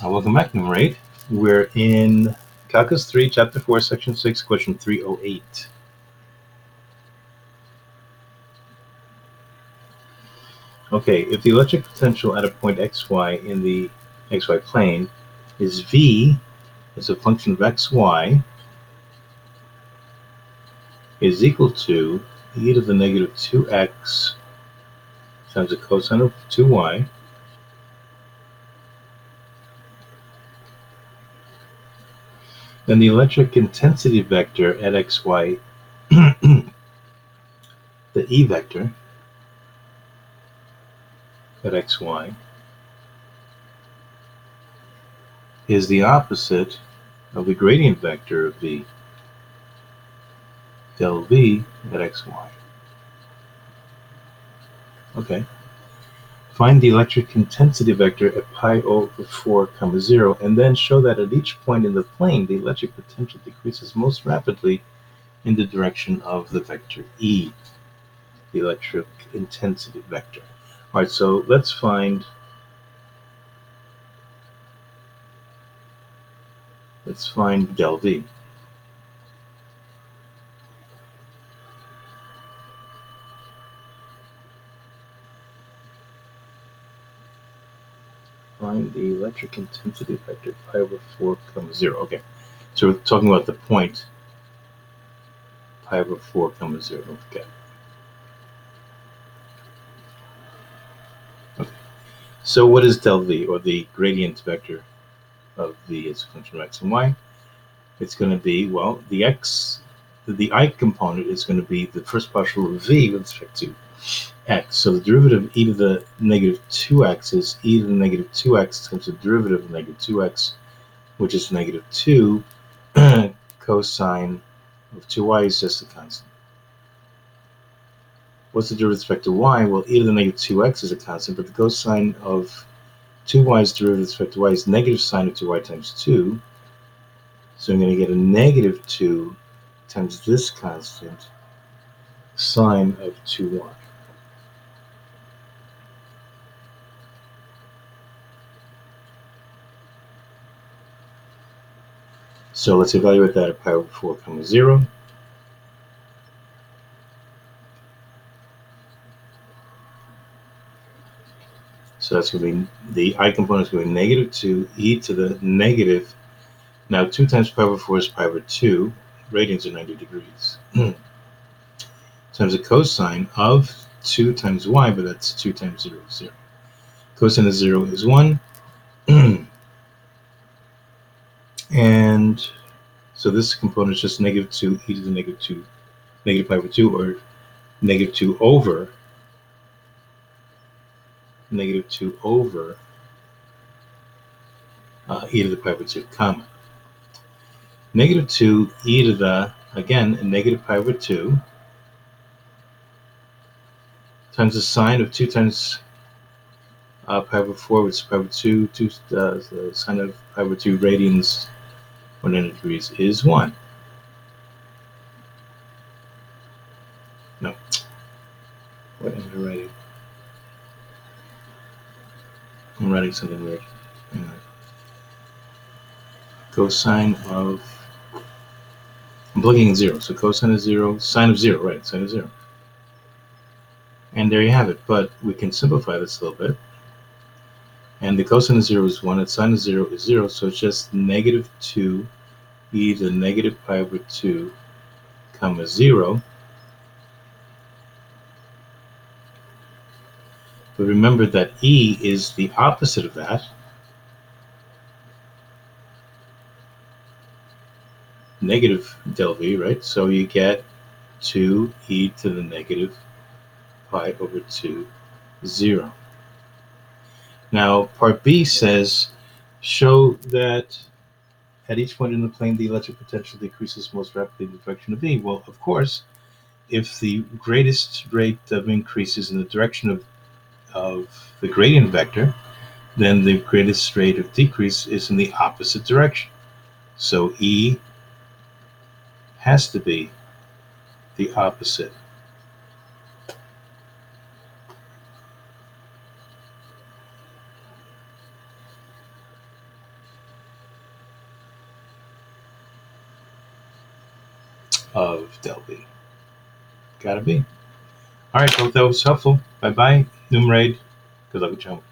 Welcome back, number 8. We're in Calculus 3, Chapter 4, Section 6, Question 308. Okay, if the electric potential at a point xy in the xy plane is V as a function of xy is equal to e to the negative 2x times the cosine of 2y then the electric intensity vector at xy, the E vector at xy, is the opposite of the gradient vector of V, del V at xy. Okay. Find the electric intensity vector at pi over 4, 0, and then show that at each point in the plane, the electric potential decreases most rapidly in the direction of the vector E, the electric intensity vector. All right, so let's find del V. Find the electric intensity vector pi over 4, 0. Okay, so we're talking about the point pi over 4, 0. Okay. So what is del V, or the gradient vector of V as a function of x and y? It's going to be, well, the I component is going to be the first partial of V with respect to x. So the derivative of e to the negative 2x is e to the negative 2x times the derivative of negative 2x, which is negative 2. Cosine of 2y is just a constant. What's the derivative with respect to y? Well, e to the negative 2x is a constant, but the cosine of 2y's derivative with respect to y is negative sine of 2y times 2. So I'm going to get a negative 2 times this constant, sine of 2y. So let's evaluate that at pi over 4, 0. So that's going to be, the I component is going to be negative 2 e to the negative. Now 2 times pi over 4 is pi over 2. Radians are 90 degrees. Times the cosine of 2 times y, but that's 2 times 0 is 0. Cosine of 0 is 1. And so this component is just negative 2 e to the negative 2, negative pi over 2, or negative 2 over negative 2 over e to the pi over 2, comma. Negative 2 e to the, again, negative pi over 2 times the sine of 2 times pi over 4, which is pi over 2, the sine of pi over 2 radians 100 degrees is 1. No. What am I writing? I'm writing something weird. Cosine of, I'm plugging in 0, so cosine of 0, sine of 0, right, sine of 0. And there you have it, but we can simplify this a little bit. And the cosine of 0 is 1, and sine of 0 is 0, so it's just negative 2 e to the negative pi over 2, comma 0. But remember that e is the opposite of that. Negative del V, right? So you get 2 e to the negative pi over 2, 0. Now, part B says, show that at each point in the plane, the electric potential decreases most rapidly in the direction of V. Well, of course, if the greatest rate of increase is in the direction of the gradient vector, then the greatest rate of decrease is in the opposite direction. So E has to be the opposite. of del V. Gotta be. All right, hope that was helpful. Bye-bye. Numerade. Good luck with your homework.